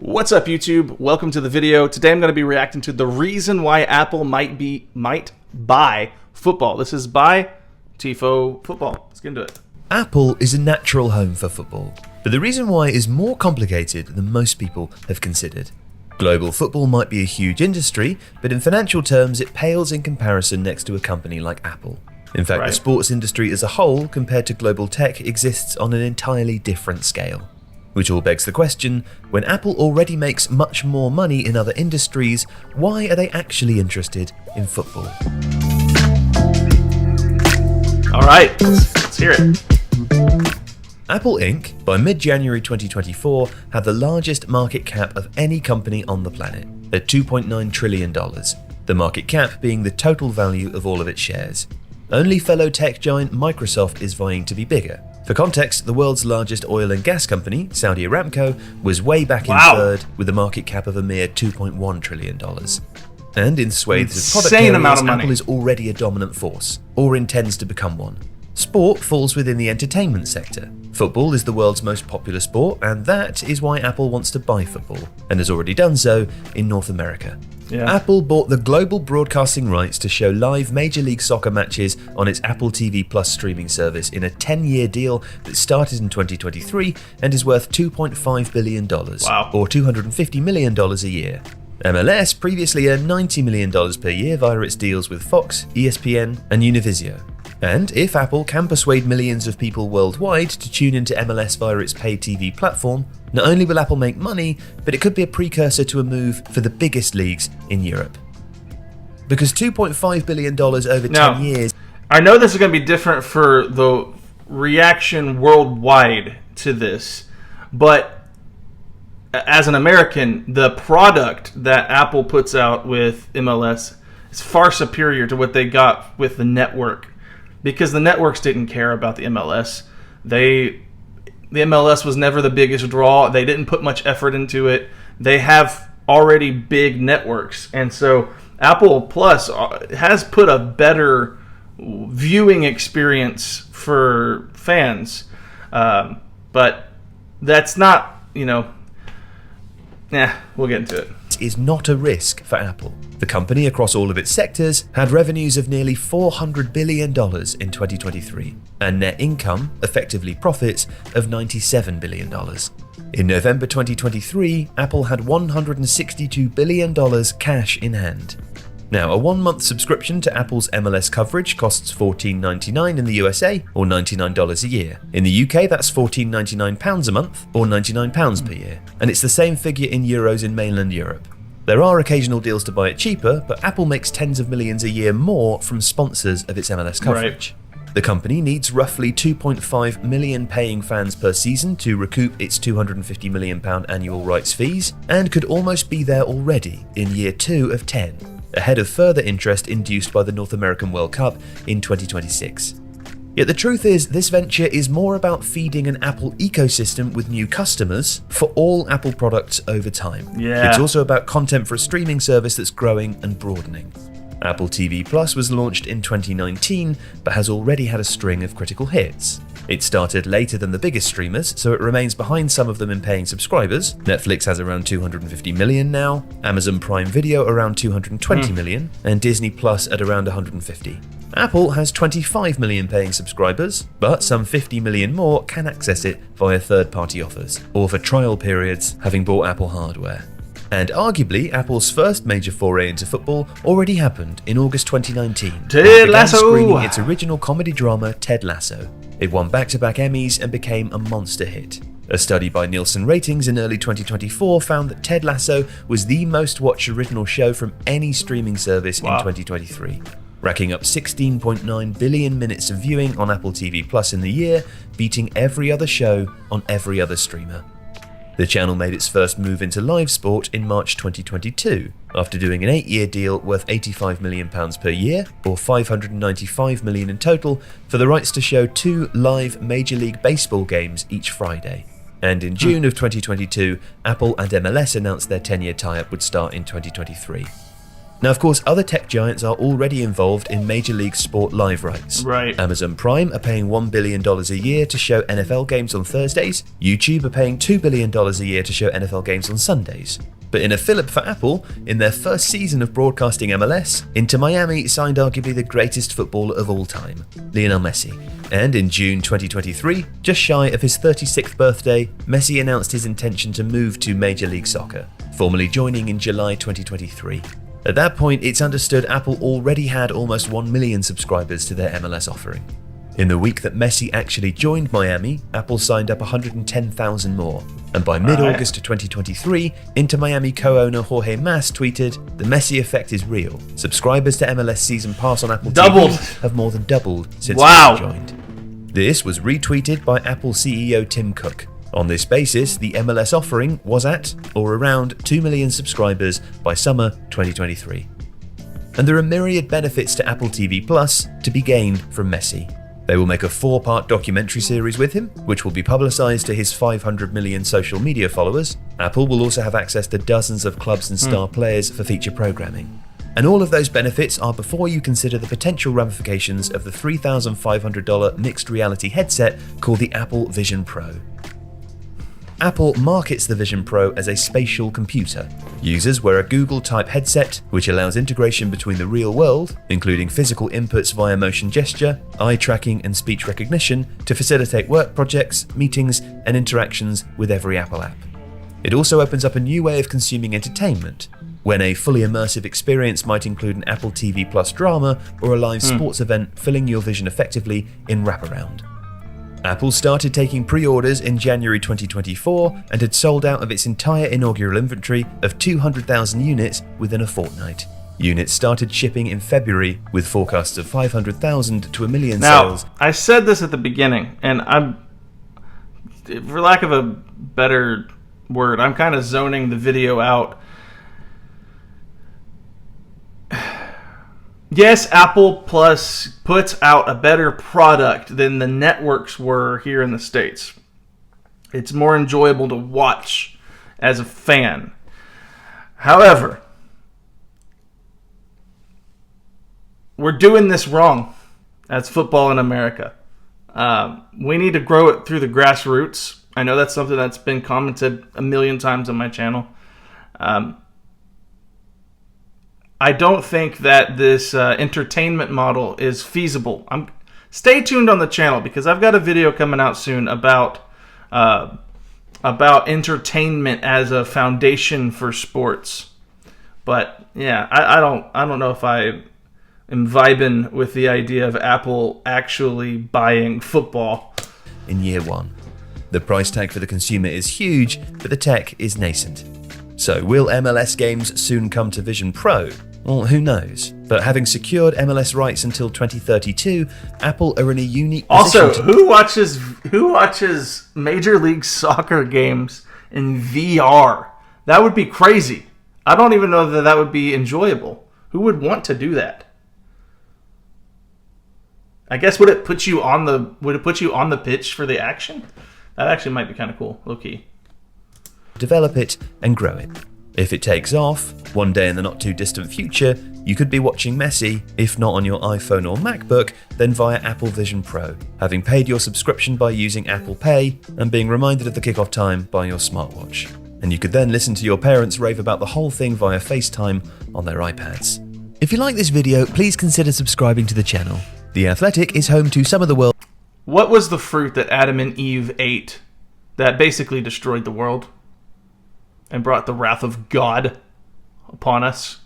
What's up, YouTube? Welcome to the video. Today I'm going to be reacting to the reason why Apple might buy football. This is Buy Tifo Football. Let's get into it. Apple is a natural home for football, but the reason why is more complicated than most people have considered. Global football might be a huge industry, but in financial terms it pales in comparison next to a company like Apple. In fact, the sports industry as a whole, compared to global tech, exists on an entirely different scale. Which all begs the question, when Apple already makes much more money in other industries, why are they actually interested in football? All right, let's hear it. Apple Inc., by mid-January 2024, had the largest market cap of any company on the planet, at $2.9 trillion, the market cap being the total value of all of its shares. Only fellow tech giant Microsoft is vying to be bigger. For context, the world's largest oil and gas company, Saudi Aramco, was way back in third with a market cap of a mere $2.1 trillion. And in swathes of product areas, Apple is already a dominant force, or intends to become one. Sport falls within the entertainment sector. Football is the world's most popular sport, and that is why Apple wants to buy football, and has already done so in North America. Apple bought the global broadcasting rights to show live Major League Soccer matches on its Apple TV Plus streaming service in a 10-year deal that started in 2023 and is worth $2.5 billion, or $250 million a year. MLS previously earned $90 million per year via its deals with Fox, ESPN, and Univision. And if Apple can persuade millions of people worldwide to tune into MLS via its pay TV platform, not only will Apple make money, but it could be a precursor to a move for the biggest leagues in Europe. Because $2.5 billion over 10 years... I know this is going to be different for the reaction worldwide to this, but as an American, the product that Apple puts out with MLS is far superior to what they got with the network. Because the networks didn't care about the MLS. The MLS was never the biggest draw. They didn't put much effort into it. They have already big networks. And so Apple Plus has put a better viewing experience for fans. But that's not, we'll get into it. Is not a risk for Apple. The company, across all of its sectors, had revenues of nearly $400 billion in 2023, and net income, effectively profits, of $97 billion. In November 2023, Apple had $162 billion cash in hand. Now, a one-month subscription to Apple's MLS coverage costs $14.99 in the USA, or $99 a year. In the UK, that's £14.99 a month, or £99 per year. And it's the same figure in euros in mainland Europe. There are occasional deals to buy it cheaper, but Apple makes tens of millions a year more from sponsors of its MLS coverage. The company needs roughly 2.5 million paying fans per season to recoup its £250 million annual rights fees, and could almost be there already in year 2 of 10. Ahead of further interest induced by the North American World Cup in 2026. Yet the truth is, this venture is more about feeding an Apple ecosystem with new customers for all Apple products over time. It's also about content for a streaming service that's growing and broadening. Apple TV Plus was launched in 2019, but has already had a string of critical hits. It started later than the biggest streamers, so it remains behind some of them in paying subscribers. Netflix has around 250 million now, Amazon Prime Video around 220 million, and Disney Plus at around 150. Apple has 25 million paying subscribers, but some 50 million more can access it via third-party offers, or for trial periods having bought Apple hardware. And arguably, Apple's first major foray into football already happened in August 2019. Ted Lasso! Screening its original comedy drama, Ted Lasso. It won back-to-back Emmys and became a monster hit. A study by Nielsen Ratings in early 2024 found that Ted Lasso was the most watched original show from any streaming service in 2023. Racking up 16.9 billion minutes of viewing on Apple TV Plus in the year, beating every other show on every other streamer. The channel made its first move into live sport in March 2022, after doing an 8-year deal worth £85 million per year, or $595 million in total, for the rights to show 2 live Major League Baseball games each Friday. And in June of 2022, Apple and MLS announced their 10-year tie-up would start in 2023. Now, of course, other tech giants are already involved in Major League Sport live rights. Right. Amazon Prime are paying $1 billion a year to show NFL games on Thursdays. YouTube are paying $2 billion a year to show NFL games on Sundays. But in a fillip for Apple, in their first season of broadcasting MLS, Inter Miami signed arguably the greatest footballer of all time, Lionel Messi. And in June 2023, just shy of his 36th birthday, Messi announced his intention to move to Major League Soccer, formally joining in July 2023. At that point, it's understood Apple already had almost 1 million subscribers to their MLS offering. In the week that Messi actually joined Miami, Apple signed up 110,000 more. And by mid-August 2023, Inter Miami co-owner Jorge Mas tweeted, "The Messi effect is real. Subscribers to MLS Season Pass on Apple Doubled. TV have more than doubled since Wow. Messi joined." This was retweeted by Apple CEO Tim Cook. On this basis, the MLS offering was at, or around, 2 million subscribers by summer 2023. And there are myriad benefits to Apple TV Plus to be gained from Messi. They will make a 4-part documentary series with him, which will be publicized to his 500 million social media followers. Apple will also have access to dozens of clubs and star players for feature programming. And all of those benefits are before you consider the potential ramifications of the $3,500 mixed reality headset called the Apple Vision Pro. Apple markets the Vision Pro as a spatial computer. Users wear a Google-type headset, which allows integration between the real world, including physical inputs via motion gesture, eye tracking, and speech recognition, to facilitate work projects, meetings, and interactions with every Apple app. It also opens up a new way of consuming entertainment, when a fully immersive experience might include an Apple TV Plus drama or a live sports event, filling your vision effectively in wraparound. Apple started taking pre-orders in January 2024 and had sold out of its entire inaugural inventory of 200,000 units within a fortnight. Units started shipping in February with forecasts of 500,000 to 1 million sales. Now, I said this at the beginning, and I'm, for lack of a better word, I'm kind of zoning the video out. Yes, Apple Plus puts out a better product than the networks were here in the States. It's more enjoyable to watch as a fan. However, we're doing this wrong as football in America. We need to grow it through the grassroots. I know that's something that's been commented a million times on my channel. I don't think that this entertainment model is feasible. Stay tuned on the channel because I've got a video coming out soon about entertainment as a foundation for sports. But yeah, I don't know if I am vibing with the idea of Apple actually buying football in year one. The price tag for the consumer is huge, but the tech is nascent. So will MLS games soon come to Vision Pro? Well, who knows? But having secured MLS rights until 2032, Apple are in a unique position. Also, who watches Major League Soccer games in VR? That would be crazy. I don't even know that would be enjoyable. Who would want to do that? I guess would it put you on the pitch for the action? That actually might be kind of cool, low key. Develop it and grow it. If it takes off, one day in the not too distant future, you could be watching Messi, if not on your iPhone or MacBook, then via Apple Vision Pro, having paid your subscription by using Apple Pay and being reminded of the kickoff time by your smartwatch. And you could then listen to your parents rave about the whole thing via FaceTime on their iPads. If you like this video, please consider subscribing to the channel. The Athletic is home to some of the world. What was the fruit that Adam and Eve ate that basically destroyed the world and brought the wrath of God upon us?